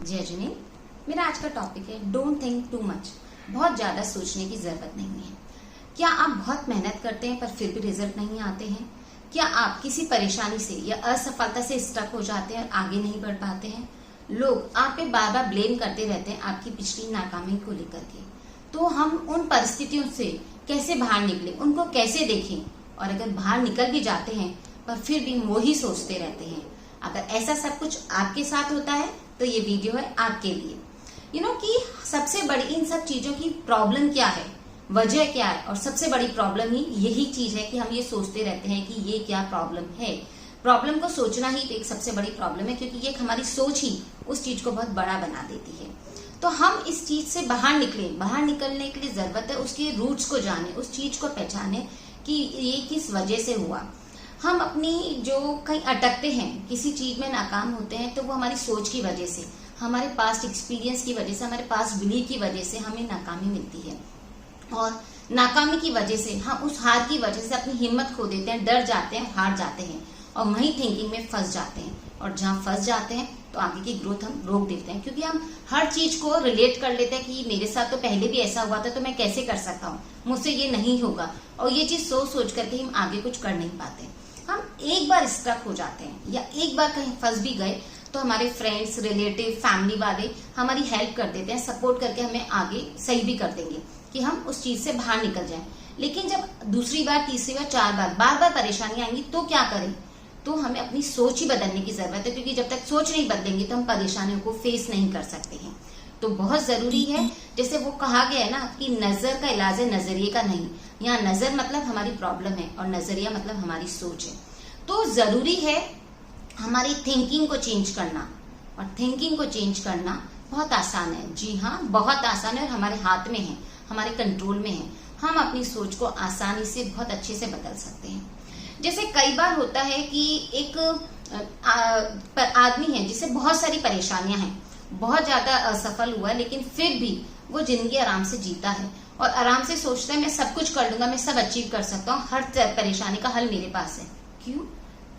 जय जिनी। मेरा आज का टॉपिक है डोंट थिंक टू मच। बहुत ज्यादा सोचने की जरूरत नहीं है। क्या आप बहुत मेहनत करते हैं पर फिर भी रिजल्ट नहीं आते हैं? क्या आप किसी परेशानी से या असफलता से स्टक हो जाते हैं और आगे नहीं बढ़ पाते हैं? लोग आप पे बार बार ब्लेम करते रहते हैं आपकी पिछली नाकामी को लेकर के। तो हम उन परिस्थितियों से कैसे बाहर निकले, उनको कैसे देखें, और अगर बाहर निकल भी जाते हैं पर फिर भी वही सोचते रहते हैं। अगर ऐसा सब कुछ आपके साथ होता है तो ये वीडियो है आपके लिए। कि सबसे बड़ी इन सब चीजों की प्रॉब्लम क्या है, वजह क्या है, और सबसे बड़ी प्रॉब्लम ही यही चीज है कि हम ये सोचते रहते हैं कि ये क्या प्रॉब्लम है। प्रॉब्लम को सोचना ही एक सबसे बड़ी प्रॉब्लम है, क्योंकि ये हमारी सोच ही उस चीज को बहुत बड़ा बना देती है। तो हम इस चीज से बाहर निकले, बाहर निकलने के लिए जरूरत है उसके रूट्स को जाने, उस चीज को पहचाने कि ये किस वजह से हुआ। हम अपनी जो कहीं अटकते हैं, किसी चीज में नाकाम होते हैं, तो वो हमारी सोच की वजह से, हमारे पास्ट एक्सपीरियंस की वजह से, हमारे पास्ट बिलीफ की वजह से हमें नाकामी मिलती है। और नाकामी की वजह से हम उस हार की वजह से अपनी हिम्मत खो देते हैं, डर जाते हैं, हार जाते हैं और वही थिंकिंग में फंस जाते हैं। और जहाँ फंस जाते हैं तो आगे की ग्रोथ हम रोक देते हैं, क्योंकि हम हर चीज को रिलेट कर लेते हैं कि मेरे साथ तो पहले भी ऐसा हुआ था तो मैं कैसे कर सकता हूँ, मुझसे ये नहीं होगा। और ये चीज सोच सोच करके हम आगे कुछ कर नहीं पाते। हम एक बार स्टक हो जाते हैं या एक बार कहीं फंस भी गए तो हमारे फ्रेंड्स, रिलेटिव, फैमिली वाले हमारी हेल्प कर देते हैं, सपोर्ट करके हमें आगे सही भी कर देंगे कि हम उस चीज से बाहर निकल जाएं। लेकिन जब दूसरी बार, तीसरी बार, चार बार परेशानी आएंगी तो क्या करें? तो हमें अपनी सोच ही बदलने की जरूरत है, क्योंकि जब तक सोच नहीं बदलेंगे तो हम परेशानियों को फेस नहीं कर सकते हैं। तो बहुत जरूरी है, जैसे वो कहा गया है ना कि नजर का इलाज है नजरिए का नहीं। यहाँ नजर मतलब हमारी प्रॉब्लम है और नजरिया मतलब हमारी सोच है। तो जरूरी है हमारी थिंकिंग को चेंज करना, और थिंकिंग को चेंज करना बहुत आसान है। जी हाँ, बहुत आसान है और हमारे हाथ में है, हमारे कंट्रोल में है। हम अपनी सोच को आसानी से बहुत अच्छे से बदल सकते हैं। जैसे कई बार होता है कि एक आदमी है जिसे बहुत सारी परेशानियां हैं, बहुत ज्यादा असफल हुआ है, लेकिन फिर भी वो जिंदगी आराम से जीता है और आराम से सोचता है मैं सब कुछ कर लूंगा, मैं सब अचीव कर सकता हूँ, हर परेशानी का हल मेरे पास है। क्यों?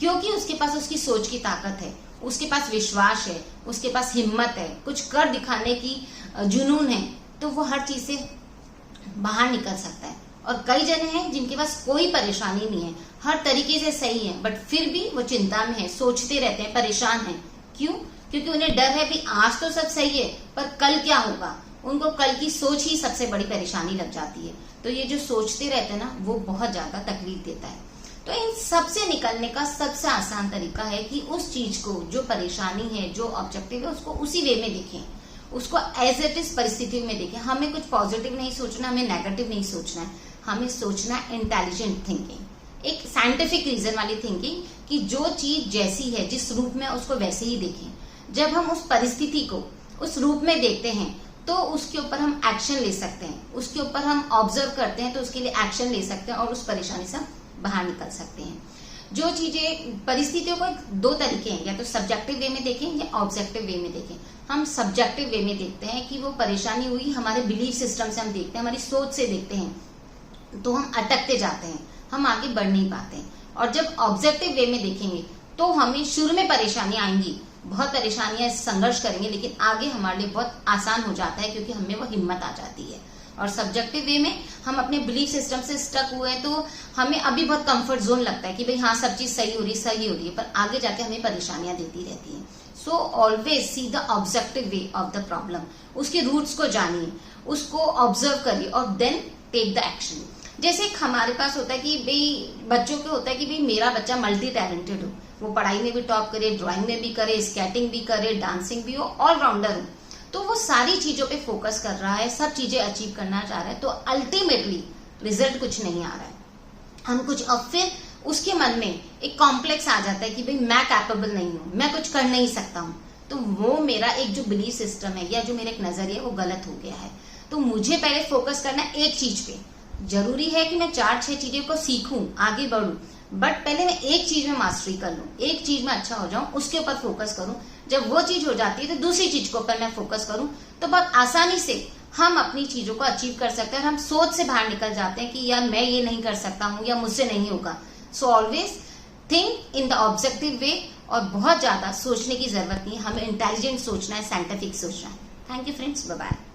क्योंकि उसके पास उसकी सोच की ताकत है, उसके पास विश्वास है, उसके पास हिम्मत है, कुछ कर दिखाने की जुनून है, तो वो हर चीज से बाहर निकल सकता है। और कई जने हैं जिनके पास कोई परेशानी नहीं है, हर तरीके से सही है, बट फिर भी वो चिंता में है, सोचते रहते हैं, परेशान है। क्यों? क्योंकि उन्हें डर है भी आज तो सब सही है पर कल क्या होगा। उनको कल की सोच ही सबसे बड़ी परेशानी लग जाती है। तो ये जो सोचते रहते हैं ना, वो बहुत ज्यादा तकलीफ देता है। तो इन सब से निकलने का सबसे आसान तरीका है कि उस चीज को, जो परेशानी है, जो ऑब्जेक्टिव है, उसको उसी वे में देखें, उसको एज इट इज परिस्थिति में देखें। हमें कुछ पॉजिटिव नहीं सोचना, हमें नेगेटिव नहीं सोचना है, हमें सोचना है इंटेलिजेंट थिंकिंग, एक साइंटिफिक रीजन वाली थिंकिंग, कि जो चीज जैसी है, जिस रूप में, उसको वैसे ही देखें। जब हम उस परिस्थिति को उस रूप में देखते हैं तो उसके ऊपर हम एक्शन ले सकते हैं, उसके ऊपर हम ऑब्जर्व करते हैं तो उसके लिए एक्शन ले सकते हैं और उस परेशानी से बाहर निकल सकते हैं। जो चीजें, परिस्थितियों को दो तरीके हैं, या तो सब्जेक्टिव वे में देखें या ऑब्जेक्टिव वे में देखें। हम सब्जेक्टिव वे में देखते हैं कि वो परेशानी हुई, हमारे बिलीफ सिस्टम से हम देखते हैं, हमारी सोच से देखते हैं, तो हम अटकते जाते हैं, हम आगे बढ़ नहीं पाते हैं। और जब ऑब्जेक्टिव वे में देखेंगे तो हमें शुरू में परेशानी आएंगी, बहुत परेशानियां, संघर्ष करेंगे, लेकिन आगे हमारे लिए बहुत आसान हो जाता है, क्योंकि हमें वो हिम्मत आ जाती है। और सब्जेक्टिव वे में हम अपने बिलीफ सिस्टम से स्टक हुए हैं, तो हमें अभी बहुत कंफर्ट जोन लगता है कि भाई हाँ, सब चीज सही हो रही है, पर आगे जाके हमें परेशानियां देती रहती है। So always see the objective way of the problem, उसके रूट्स को जानिए, उसको ऑब्जर्व करिए और देन टेक द एक्शन। जैसे हमारे पास होता है कि भाई बच्चों को होता है कि भाई मेरा बच्चा मल्टी टैलेंटेड हो, वो पढ़ाई में भी टॉप करे, ड्राइंग में भी करे, स्केटिंग भी करे, डांसिंग भी हो, ऑलराउंडर हो। तो वो सारी चीजों पे फोकस कर रहा है, सब चीजें अचीव करना चाह रहा है, तो अल्टीमेटली रिजल्ट कुछ नहीं आ रहा है, हम कुछ, और फिर उसके मन में एक कॉम्प्लेक्स आ जाता है कि भाई मैं कैपेबल नहीं हूँ, मैं कुछ कर नहीं सकता हूँ। तो वो मेरा एक जो बिलीफ सिस्टम है या जो मेरा एक नजरिया है वो गलत हो गया है। तो मुझे पहले फोकस करना एक चीज पे। जरूरी है कि मैं 4-6 चीजों को सीखूं, आगे बढ़ूं, बट पहले मैं एक चीज में मास्टरी कर लूं, एक चीज में अच्छा हो जाऊं, उसके ऊपर फोकस करूं। जब वो चीज हो जाती है तो दूसरी चीज के ऊपर मैं फोकस करूं, तो बहुत आसानी से हम अपनी चीजों को अचीव कर सकते हैं और हम सोच से बाहर निकल जाते हैं कि यार मैं ये नहीं कर सकता हूँ या मुझसे नहीं होगा। So always think in the objective way और बहुत ज्यादा सोचने की जरूरत नहीं है। हमें इंटेलिजेंट सोचना है, साइंटिफिक सोचना है। Thank you friends, bye bye.